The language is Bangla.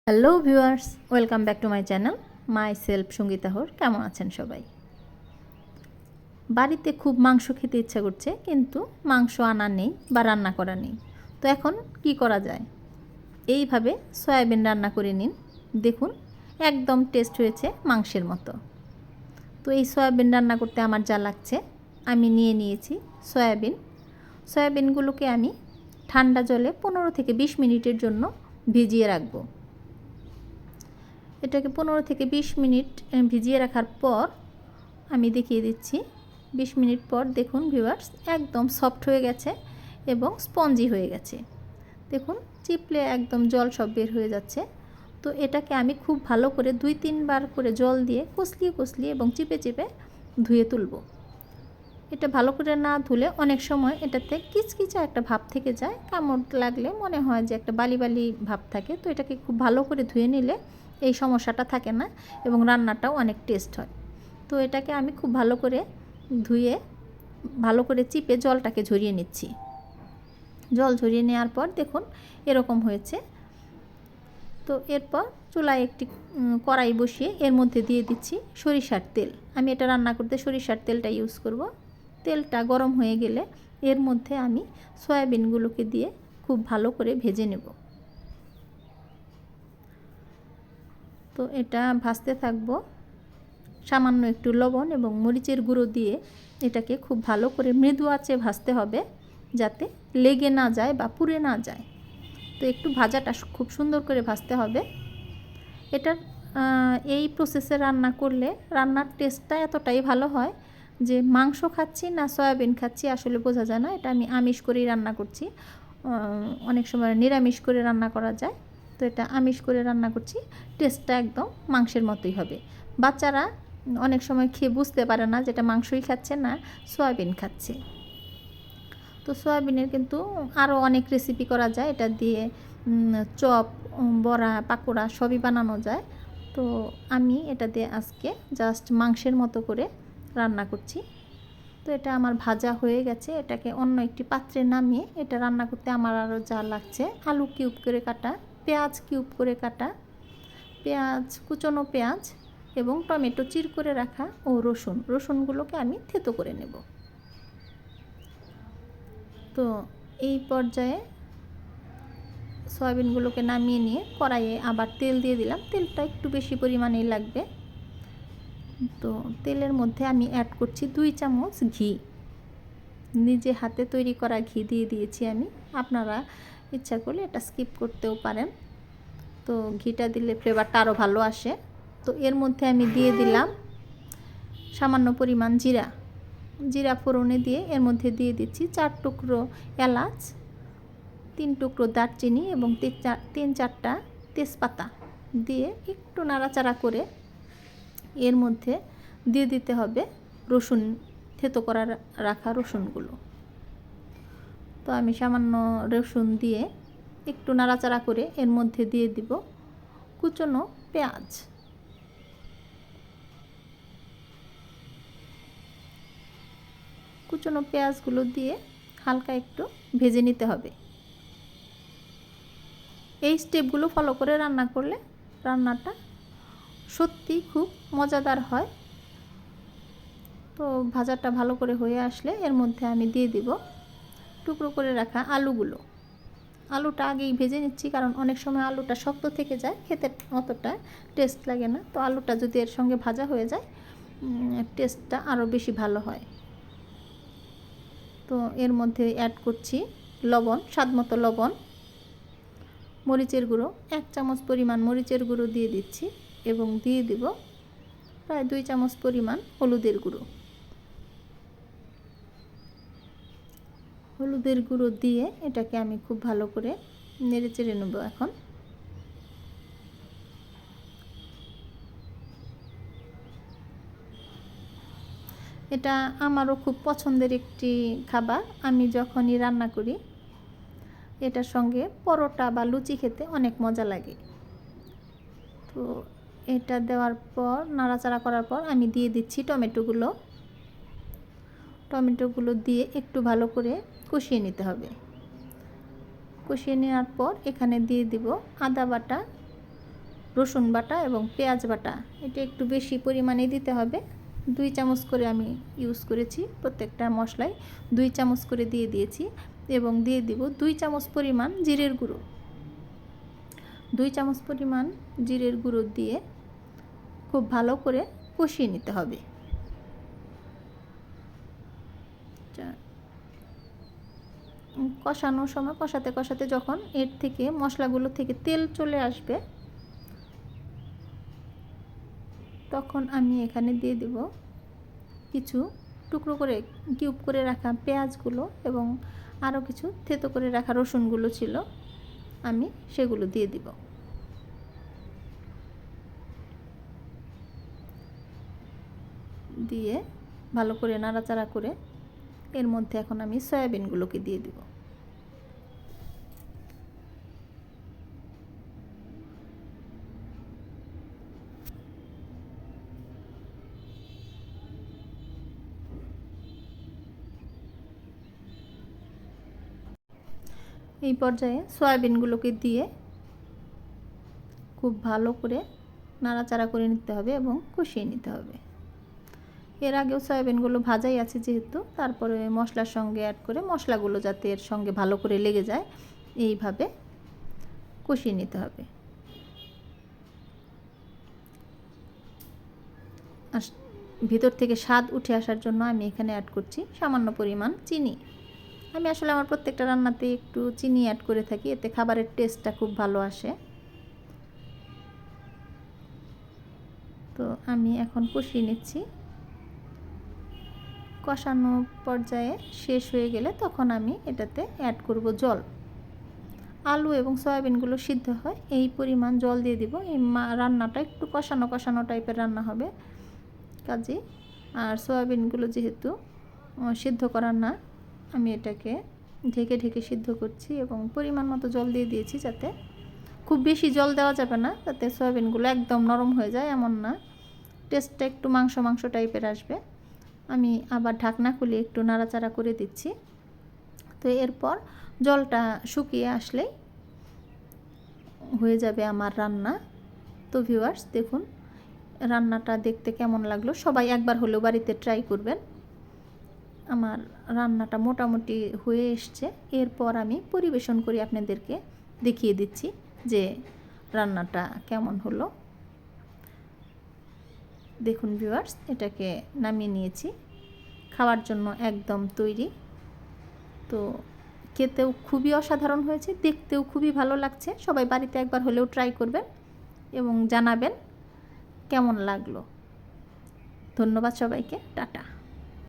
Hello viewers, welcome back to my channel myself Sangeeta Hore. কেমন আছেন সবাই? বাড়িতে খুব মাংস খেতে ইচ্ছা করছে, কিন্তু মাংস আনা নেই বা রান্না করা নেই। তো এখন কি করা যায়? এইভাবে সয়াবিন রান্না করে নিন, দেখুন একদম টেস্ট হয়েছে মাংসের মতো। তো এই সয়াবিন রান্না করতে আমার যা লাগছে, আমি নিয়ে নিয়েছি সয়াবিন। সয়াবিনগুলোকে আমি ঠান্ডা জলে 15 থেকে 20 মিনিটের জন্য ভিজিয়ে রাখবো। এটাকে 15 থেকে 20 মিনিট ভিজিয়ে রাখার পর আমি দেখিয়ে দিচ্ছি। 20 মিনিট পর দেখুন ভিউয়ার্স, একদম সফট হয়ে গেছে এবং স্পঞ্জি হয়ে গেছে। দেখুন চিপলে একদম জল সব বের হয়ে যাচ্ছে। তো এটাকে আমি খুব ভালো করে 2-3 বার করে জল দিয়ে কষলিয়ে এবং চিপে ধুয়ে তুলব। এটা ভালো করে না ধুলে অনেক সময় এটাতে কিচকিচা একটা ভাব থেকে যায়, কামড় লাগলে মনে হয় যে একটা বালি বালি ভাব থাকে। তো এটাকে খুব ভালো করে ধুয়ে নিলে এই সমস্যাটা থাকে না এবং রান্নাটাও অনেক টেস্ট হয়। তো এটাকে আমি খুব ভালো করে ধুয়ে ভালো করে চিপে জলটাকে ঝরিয়ে নিচ্ছি। জল ঝরিয়ে নেওয়ার পর দেখুন এরকম হয়েছে। তো এরপর চুলায় একটি কড়াই বসিয়ে এর মধ্যে দিয়ে দিচ্ছি সরিষার তেল। আমি এটা রান্না করতে সরিষার তেলটা ইউজ করব। তেলটা গরম হয়ে গেলে এর মধ্যে আমি সয়াবিনগুলোকে দিয়ে খুব ভালো করে ভেজে নেব। তো এটা ভাজতে থাকবো। সামান্য একটু লবণ এবং মরিচের গুঁড়ো দিয়ে এটাকে খুব ভালো করে মৃদু আঁচে ভাজতে হবে, যাতে লেগে না যায় বা পুড়ে না যায়। তো একটু ভাজাটা খুব সুন্দর করে ভাজতে হবে। এটার এই প্রসেসে রান্না করলে রান্নার টেস্টটা এতটাই ভালো হয় যে মাংস খাচ্ছি না সয়াবিন খাচ্ছি আসলে বোঝা যায় না। এটা আমি আমিষ করেই রান্না করছি। অনেক সময় নিরামিষ করে রান্না করা যায়, তো এটা আমিষ করে রান্না করছি। টেস্টটা একদম মাংসের মতোই হবে। বাচ্চারা অনেক সময় খেয়ে বুঝতে পারে না যেটা মাংসই খাচ্ছে না সয়াবিন খাচ্ছে। তো সয়াবিনের কিন্তু আরও অনেক রেসিপি করা যায়, এটা দিয়ে চপ, বড়া, পাকোড়া সবই বানানো যায়। তো আমি এটা দিয়ে আজকে জাস্ট মাংসের মতো করে রান্না করছি। তো এটা আমার ভাজা হয়ে গেছে। এটাকে অন্য একটি পাত্রে নামিয়ে এটা রান্না করতে আমার আরও যা লাগছে: আলু কিউব করে কাটা, পেঁয়াজ কিউব করে কাটা, কুচনো পেঁয়াজ এবং টমেটো চির করে রাখা ও রসুনগুলোকে আমি থেতো করে নেব। তো এই পর্যায়ে সয়াবিনগুলোকে নামিয়ে নিয়ে কড়াইয়ে আবার তেল দিয়ে দিলাম। তেলটা একটু বেশি পরিমাণেই লাগবে। তো তেলের মধ্যে আমি অ্যাড করছি 2 চামচ ঘি। নিজে হাতে তৈরি করা ঘি দিয়ে দিয়েছি আমি। আপনারা ইচ্ছা করলে এটা স্কিপ করতেও পারেন। তো ঘিটা দিলে ফ্লেভারটা আরও ভালো আসে। তো এর মধ্যে আমি দিয়ে দিলাম সামান্য পরিমাণ জিরা ফোড়নে দিয়ে এর মধ্যে দিয়ে দিচ্ছি 4 টুকরো এলাচ, 3 টুকরো দারচিনি এবং 3-4টা তেজপাতা দিয়ে একটু নাড়াচাড়া করে এর মধ্যে দিয়ে দিতে হবে রসুন, থেতো করা রাখা রসুনগুলো। তো আমি সামান্য রসুন দিয়ে একটু নাড়াচাড়া করে এর মধ্যে দিয়ে দিব কুচনো পেঁয়াজ। কুচনো পেঁয়াজগুলো দিয়ে হালকা একটু ভেজে নিতে হবে। এই স্টেপগুলো ফলো করে রান্না করলে রান্নাটা সত্যি খুব মজাদার হয়। তো ভাজাটা ভালো করে হয়ে আসলে এর মধ্যে আমি দিয়ে দিব টুকরো করে রাখা আলুগুলো। আলুটা আগেই ভেজে নিচ্ছি, কারণ অনেক সময় আলুটা শক্ত থেকে যায়, খেতে অতটা টেস্ট লাগে না। তো আলুটা যদি এর সঙ্গে ভাজা হয়ে যায় টেস্টটা আরও বেশি ভালো হয়। তো এর মধ্যে অ্যাড করছি লবণ, স্বাদমতো লবণ, মরিচের গুঁড়ো 1 চামচ পরিমাণ মরিচের গুঁড়ো দিয়ে দিচ্ছি এবং দিয়ে দিব প্রায় 2 চামচ পরিমাণ হলুদের গুঁড়ো দিয়ে এটাকে আমি খুব ভালো করে নেড়ে চেড়ে নেব। এখন এটা আমারও খুব পছন্দের একটি খাবার। আমি যখনই রান্না করি এটার সঙ্গে পরোটা বা লুচি খেতে অনেক মজা লাগে। তো এটা দেওয়ার পর নাড়াচাড়া করার পর আমি দিয়ে দিচ্ছি টমেটোগুলো দিয়ে একটু ভালো করে কষিয়ে নিতে হবে। কষিয়ে নেওয়ার পর এখানে দিয়ে দিব আদা বাটা, রসুন বাটা এবং পেঁয়াজ বাটা, এটা একটু বেশি পরিমাণে দিতে হবে। 2 চামচ করে আমি ইউজ করেছি, প্রত্যেকটা মশলায় 2 চামচ করে দিয়ে দিয়েছি। এবং দিয়ে দিব 2 চামচ পরিমাণ জিরের গুঁড়ো। 2 চামচ পরিমাণ জিরের গুঁড়ো দিয়ে খুব ভালো করে কষিয়ে নিতে হবে। কষানোর সময় কষাতে কষাতে যখন এর থেকে মশলাগুলো থেকে তেল চলে আসবে, তখন আমি এখানে দিয়ে দেব কিছু টুকরো করে কিউব করে রাখা পেঁয়াজগুলো এবং আরও কিছু থেতো করে রাখা রসুনগুলো ছিল, আমি সেগুলো দিয়ে দিব। দিয়ে ভালো করে নাড়াচাড়া করে এর মধ্যে এখন আমি সয়াবিনগুলোকে দিয়ে দিব। এই পর্যায়ে সয়াবিনগুলোকে দিয়ে খুব ভালো করে নাড়াচাড়া করে নিতে হবে এবং কষিয়ে নিতে হবে। এর আগেও সয়াবিনগুলো ভাজাই আছে যেহেতু, তারপরে মশলার সঙ্গে অ্যাড করে মশলাগুলো যাতে এর সঙ্গে ভালো করে লেগে যায় এইভাবে কষিয়ে নিতে হবে। আর ভিতর থেকে স্বাদ উঠে আসার জন্য আমি এখানে অ্যাড করছি সামান্য পরিমাণ চিনি। আমি আসলে আমার প্রত্যেকটা রান্নাতে একটু চিনি অ্যাড করে থাকি, এতে খাবারের টেস্টটা খুব ভালো আসে। তো আমি এখন কষিয়ে নিচ্ছি। কষানো পর্যায়ে শেষ হয়ে গেলে তখন আমি এটাতে অ্যাড করব জল। আলু এবং সয়াবিনগুলো সিদ্ধ হয় এই পরিমাণ জল দিয়ে দিব। এই রান্নাটা একটু কষানো কষানো টাইপের রান্না হবে কাজে। আর সয়াবিনগুলো যেহেতু সিদ্ধ করার না, আমি এটাকে ঢেকে ঢেকে সিদ্ধ করছি এবং পরিমাণ মতো জল দিয়ে দিয়েছি, যাতে খুব বেশি জল দেওয়া যাবে না, যাতে সয়াবিনগুলো একদম নরম হয়ে যায় এমন না, টেস্টটা একটু মাংস মাংস টাইপের আসবে। আমি আবার ঢাকনা খুলে একটু নাড়াচাড়া করে দিচ্ছি। তো এরপর জলটা শুকিয়ে আসলেই হয়ে যাবে আমার রান্না। তো ভিউয়ার্স, দেখুন রান্নাটা দেখতে কেমন লাগলো, সবাই একবার হলেও বাড়িতে ট্রাই করবেন। আমার রান্নাটা মোটামুটি হয়ে এসছে। এরপর আমি পরিবেশন করে আপনাদেরকে দেখিয়ে দিচ্ছি যে রান্নাটা কেমন হলো। দেখুন ভিউয়ার্স, এটাকে নামিয়ে নিয়েছি, খাওয়ার জন্য একদম তৈরি। তো খেতেও খুবই অসাধারণ হয়েছে, দেখতেও খুবই ভালো লাগছে। সবাই বাড়িতে একবার হলেও ট্রাই করবেন এবং জানাবেন কেমন লাগলো। ধন্যবাদ সবাইকে, টাটা।